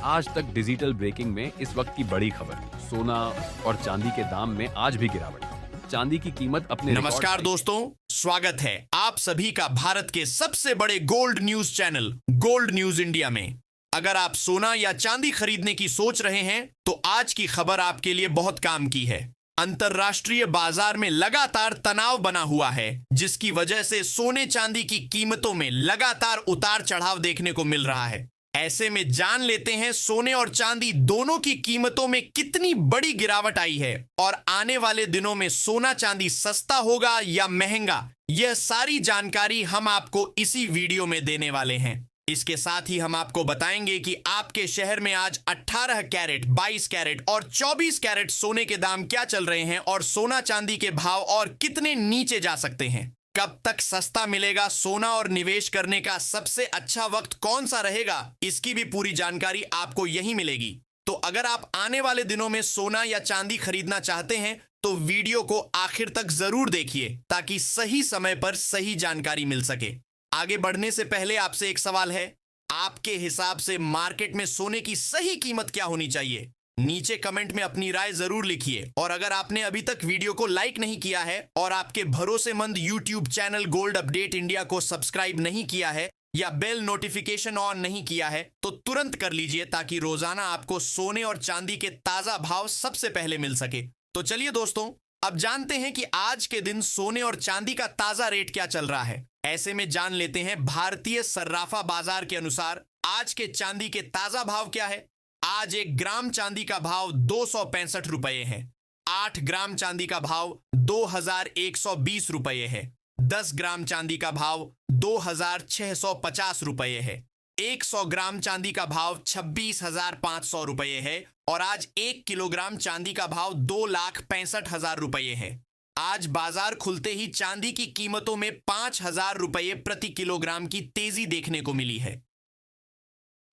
आज तक digital breaking में इस वक्त की बड़ी खबर, सोना और चांदी के दाम में आज भी गिरावट। चांदी की कीमत अपने नमस्कार दोस्तों, स्वागत है आप सभी का भारत के सबसे बड़े gold news channel gold news India में। अगर आप सोना या चांदी खरीदने की सोच रहे हैं तो आज की खबर आपके लिए बहुत काम की है। अंतरराष्ट्रीय बाजार में लगातार तनाव बना हुआ है, जिसकी वजह से सोने चांदी की कीमतों में लगातार उतार चढ़ाव देखने को मिल रहा है। ऐसे में जान लेते हैं सोने और चांदी दोनों की कीमतों में कितनी बड़ी गिरावट आई है और आने वाले दिनों में सोना चांदी सस्ता होगा या महंगा। यह सारी जानकारी हम आपको इसी वीडियो में देने वाले हैं। इसके साथ ही हम आपको बताएंगे कि आपके शहर में आज 18 कैरेट, 22 कैरेट और 24 कैरेट सोने के दाम क्या चल रहे हैं और सोना चांदी के भाव और कितने नीचे जा सकते हैं। कब तक सस्ता मिलेगा सोना और निवेश करने का सबसे अच्छा वक्त कौन सा रहेगा, इसकी भी पूरी जानकारी आपको यहीं मिलेगी। तो अगर आप आने वाले दिनों में सोना या चांदी खरीदना चाहते हैं तो वीडियो को आखिर तक जरूर देखिए ताकि सही समय पर सही जानकारी मिल सके। आगे बढ़ने से पहले आपसे एक सवाल है, आपके हिसाब से मार्केट में सोने की सही कीमत क्या होनी चाहिए? नीचे कमेंट में अपनी राय जरूर लिखिए। और अगर आपने अभी तक वीडियो को लाइक नहीं किया है और आपके भरोसेमंद YouTube channel gold update India को सब्सक्राइब नहीं किया है या बेल नोटिफिकेशन ऑन नहीं किया है तो तुरंत कर लीजिए ताकि रोजाना आपको सोने और चांदी के ताजा भाव सबसे पहले मिल सके। तो चलिए दोस्तों, अब जानते हैं कि आज के दिन सोने और चांदी का ताजा रेट क्या चल रहा है। ऐसे में जान लेते हैं भारतीय सर्राफा बाजार के अनुसार आज के चांदी के ताजा भाव क्या है। आज 1 ग्राम चांदी का भाव 265 रुपये है। 8 ग्राम चांदी का भाव 2120 रुपये है। 10 ग्राम चांदी का भाव 2650 रुपये है। 100 ग्राम चांदी का भाव 26,500 रुपये है और आज 1 किलोग्राम चांदी का भाव 2,65,000 रुपये है। आज बाजार खुलते ही चांदी की कीमतों में 5,000 रुपये प्रति किलोग्राम की तेजी देखने को मिली है।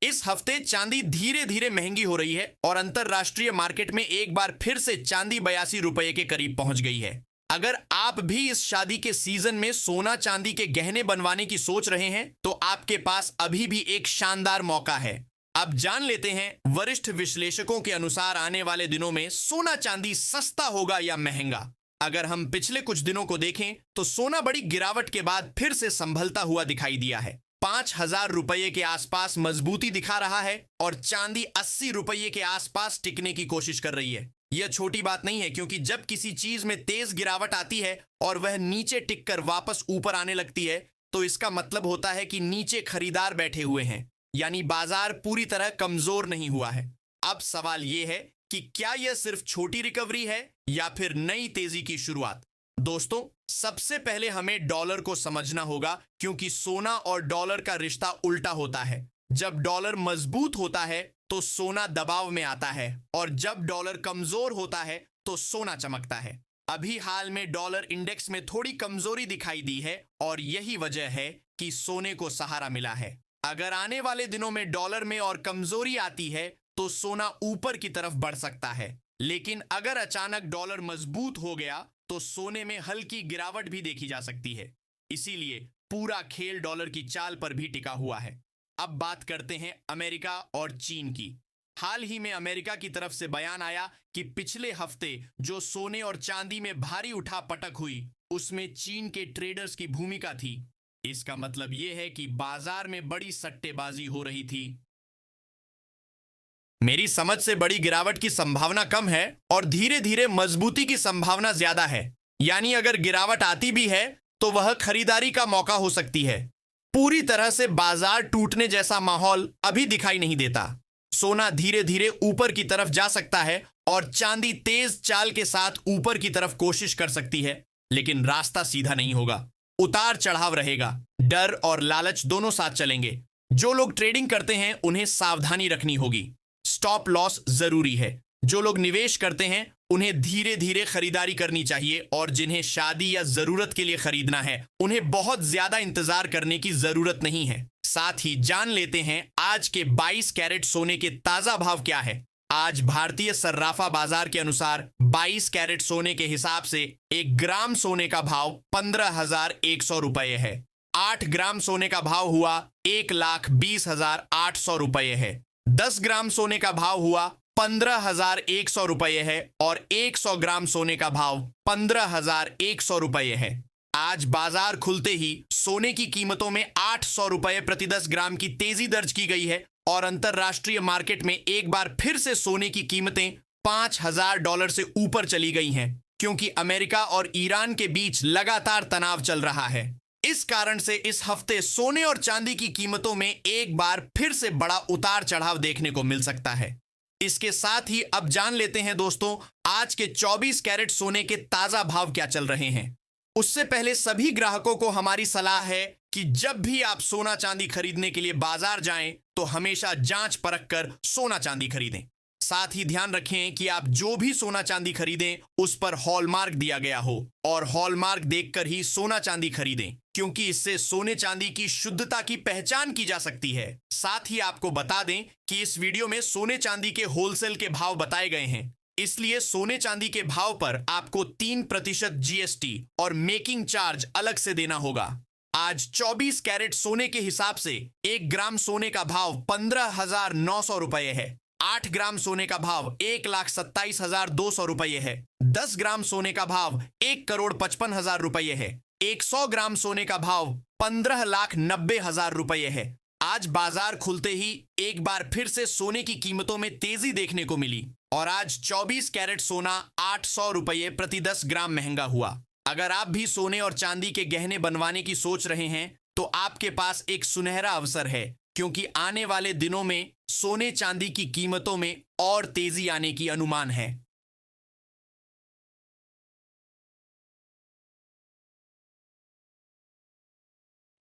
इस हफ्ते चांदी धीरे धीरे महंगी हो रही है और अंतरराष्ट्रीय मार्केट में एक बार फिर से चांदी 82 रुपये के करीब पहुंच गई है। अगर आप भी इस शादी के सीजन में सोना चांदी के गहने बनवाने की सोच रहे हैं तो आपके पास अभी भी एक शानदार मौका है। अब जान लेते हैं वरिष्ठ विश्लेषकों के अनुसार आने वाले दिनों में सोना चांदी सस्ता होगा या महंगा। अगर हम पिछले कुछ दिनों को देखें तो सोना बड़ी गिरावट के बाद फिर से संभलता हुआ दिखाई दिया है। 5,000 रुपये के आसपास मजबूती दिखा रहा है और चांदी 80 रुपये के आसपास टिकने की कोशिश कर रही है। यह छोटी बात नहीं है, क्योंकि जब किसी चीज में तेज गिरावट आती है और वह नीचे टिककर वापस ऊपर आने लगती है तो इसका मतलब होता है कि नीचे खरीदार बैठे हुए हैं, यानी बाजार पूरी तरह कमजोर नहीं हुआ है। अब सवाल यह है कि क्या यह सिर्फ छोटी रिकवरी है या फिर नई तेजी की शुरुआत। दोस्तों, सबसे पहले हमें डॉलर को समझना होगा, क्योंकि सोना और डॉलर का रिश्ता उल्टा होता है। जब डॉलर मजबूत होता है तो सोना दबाव में आता है और जब डॉलर कमजोर होता है तो सोना चमकता है। अभी हाल में डॉलर इंडेक्स में थोड़ी कमजोरी दिखाई दी है और यही वजह है कि सोने को सहारा मिला है। अगर आने वाले दिनों में डॉलर में और कमजोरी आती है तो सोना ऊपर की तरफ बढ़ सकता है, लेकिन अगर अचानक डॉलर मजबूत हो गया तो सोने में हल्की गिरावट भी देखी जा सकती है। इसीलिए पूरा खेल डॉलर की चाल पर भी टिका हुआ है। अब बात करते हैं अमेरिका और चीन की। हाल ही में अमेरिका की तरफ से बयान आया कि पिछले हफ्ते जो सोने और चांदी में भारी उठापटक हुई उसमें चीन के ट्रेडर्स की भूमिका थी। इसका मतलब यह है कि बाजार में बड़ी सट्टेबाजी हो रही थी। मेरी समझ से बड़ी गिरावट की संभावना कम है और धीरे धीरे मजबूती की संभावना ज्यादा है। यानी अगर गिरावट आती भी है तो वह खरीदारी का मौका हो सकती है। पूरी तरह से बाजार टूटने जैसा माहौल अभी दिखाई नहीं देता। सोना धीरे धीरे ऊपर की तरफ जा सकता है और चांदी तेज चाल के साथ ऊपर की तरफ कोशिश कर सकती है, लेकिन रास्ता सीधा नहीं होगा। उतार चढ़ाव रहेगा, डर और लालच दोनों साथ चलेंगे। जो लोग ट्रेडिंग करते हैं उन्हें सावधानी रखनी होगी। स्टॉप लॉस जरूरी है। जो लोग निवेश करते हैं उन्हें धीरे धीरे खरीदारी करनी चाहिए और जिन्हें शादी या जरूरत के लिए खरीदना है उन्हें बहुत ज्यादा इंतजार करने की जरूरत नहीं है। साथ ही जान लेते हैं आज के 22 कैरेट सोने के ताजा भाव क्या है। आज भारतीय सर्राफा बाजार के अनुसार 22 कैरेट सोने के हिसाब से 1 ग्राम सोने का भाव 15,100 रुपये है। 8 ग्राम सोने का भाव हुआ 1,20,800 रुपये है। 10 ग्राम सोने का भाव हुआ 15,100 रुपये है और 100 ग्राम सोने का भाव 15,100 रुपये है। आज बाजार खुलते ही सोने की कीमतों में 800 रुपये प्रति 10 ग्राम की तेजी दर्ज की गई है और अंतरराष्ट्रीय मार्केट में एक बार फिर से सोने की कीमतें $5,000 से ऊपर चली गई हैं, क्योंकि अमेरिका और ईरान के बीच लगातार तनाव चल रहा है। इस कारण से इस हफ्ते सोने और चांदी की कीमतों में एक बार फिर से बड़ा उतार चढ़ाव देखने को मिल सकता है। इसके साथ ही अब जान लेते हैं दोस्तों, आज के 24 कैरेट सोने के ताजा भाव क्या चल रहे हैं। उससे पहले सभी ग्राहकों को हमारी सलाह है कि जब भी आप सोना चांदी खरीदने के लिए बाजार जाएं तो हमेशा जांच परख कर सोना चांदी खरीदें। साथ ही ध्यान रखें कि आप जो भी सोना चांदी खरीदें उस पर हॉलमार्क दिया गया हो और हॉलमार्क देखकर ही सोना चांदी खरीदें, क्योंकि इससे सोने चांदी की शुद्धता की पहचान की जा सकती है। साथ ही आपको बता दें कि इस वीडियो में सोने चांदी के होलसेल के भाव बताए गए हैं, इसलिए सोने चांदी के भाव पर आपको 3% GST और मेकिंग चार्ज अलग से देना होगा। आज 24 कैरेट सोने के हिसाब से 1 ग्राम सोने का भाव 15,900 रुपये है। 8 ग्राम सोने का भाव 1,27,200 रुपये है। 10 ग्राम सोने का भाव 1,55,000 रुपये है। 100 ग्राम सोने का भाव 15,90,000 रुपये है। आज बाजार खुलते ही एक बार फिर से सोने की कीमतों में तेजी देखने को मिली और आज 24 कैरेट सोना 800 रुपये प्रति 10 ग्राम महंगा हुआ। अगर आप भी सोने और चांदी के गहने बनवाने की सोच रहे हैं तो आपके पास एक सुनहरा अवसर है, क्योंकि आने वाले दिनों में सोने चांदी की कीमतों में और तेजी आने की अनुमान है।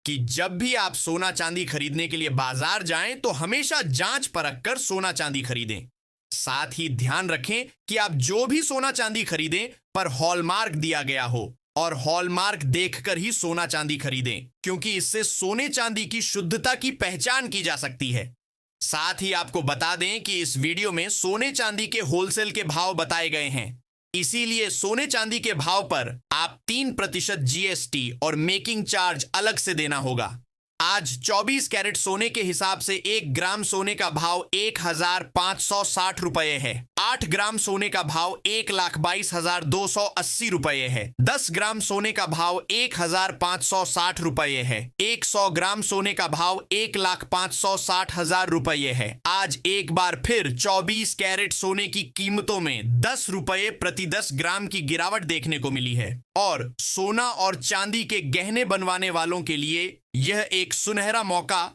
कि जब भी आप सोना चांदी खरीदने के लिए बाजार जाएं तो हमेशा जांच परख कर सोना चांदी खरीदें। साथ ही ध्यान रखें कि आप जो भी सोना चांदी खरीदें पर हॉलमार्क दिया गया हो और हॉलमार्क देखकर ही सोना चांदी खरीदें, क्योंकि इससे सोने चांदी की शुद्धता की पहचान की जा सकती है। साथ ही आपको बता दें कि इस वीडियो में सोने चांदी के होलसेल के भाव बताए गए हैं, इसीलिए सोने चांदी के भाव पर आप 3% GST और मेकिंग चार्ज अलग से देना होगा। आज 24 कैरेट सोने के हिसाब से 1 ग्राम सोने का भाव 1,560 रुपये है। 8 ग्राम सोने का भाव 1,22,280 रुपये है। 10 ग्राम सोने का भाव 1,560 रुपये है। 100 ग्राम सोने का भाव 1,560,000 रुपये है। आज एक बार फिर 24 कैरेट सोने की कीमतों में 10 रुपये प्रति 10 ग्राम की गिरावट देखने को मिली है और सोना और चांदी के गहने बनवाने वालों के लिए यह एक सुनहरा मौका।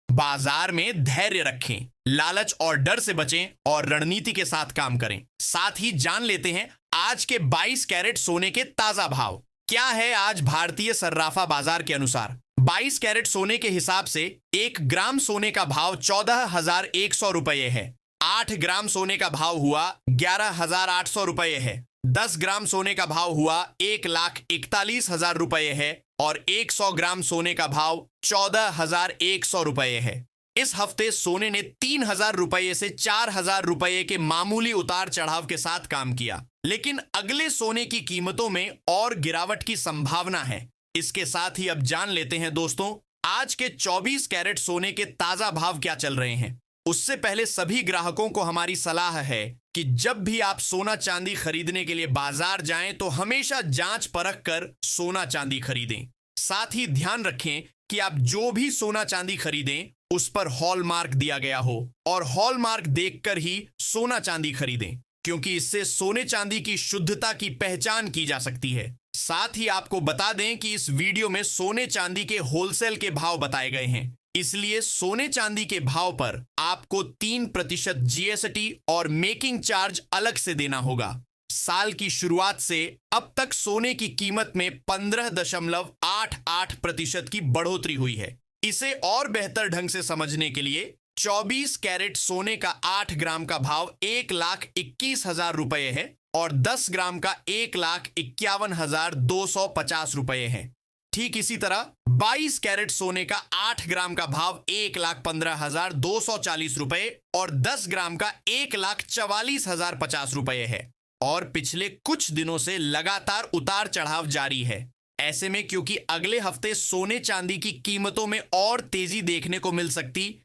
बाजार में धैर्य रखें, लालच और डर से बचें और रणनीति के साथ काम करें। साथ ही जान लेते हैं आज के 22 कैरेट सोने के ताजा भाव क्या है। आज भारतीय सर्राफा बाजार के अनुसार 22 कैरेट सोने के हिसाब से 1 ग्राम सोने का भाव 14,100 रुपये है। 8 ग्राम सोने का भाव हुआ 11,800 रुपये है। 10 ग्राम सोने का भाव हुआ 1,41,000 रुपये है और 100 ग्राम सोने का भाव 14,100 रुपये है। इस हफ्ते सोने ने 3,000 रुपये से 4,000 रुपये के मामूली उतार चढ़ाव के साथ काम किया, लेकिन अगले सोने की कीमतों में और गिरावट की संभावना है। इसके साथ ही अब जान लेते हैं दोस्तों, आज के 24 कैरेट सोने के ताजा भाव क्या चल रहे हैं। उससे पहले सभी ग्राहकों को हमारी सलाह है कि जब भी आप सोना चांदी खरीदने के लिए बाजार जाएं तो हमेशा जांच परख कर सोना चांदी खरीदें। साथ ही ध्यान रखें कि आप जो भी सोना चांदी खरीदें उस पर हॉलमार्क दिया गया हो और हॉलमार्क देखकर ही सोना चांदी खरीदें, क्योंकि इससे सोने चांदी की शुद्धता की पहचान की जा सकती है। साथ ही आपको बता दें कि इस वीडियो में सोने चांदी के होलसेल के भाव बताए गए हैं, इसलिए सोने चांदी के भाव पर आपको 3% GST और मेकिंग चार्ज अलग से देना होगा। साल की शुरुआत से अब तक सोने की कीमत में 15.88% की बढ़ोतरी हुई है। इसे और बेहतर ढंग से समझने के लिए 24 कैरेट सोने का 8 ग्राम का भाव 1,21,000 रुपये है और 10 ग्राम का 1,51,250 रुपये है। ठीक इसी तरह 22 कैरेट सोने का 8 ग्राम का भाव 1,15,240 रुपये और 10 ग्राम का 1,44,050 रुपये है। और पिछले कुछ दिनों से लगातार उतार चढ़ाव जारी है। ऐसे में क्योंकि अगले हफ्ते सोने चांदी की कीमतों में और तेजी देखने को मिल सकती,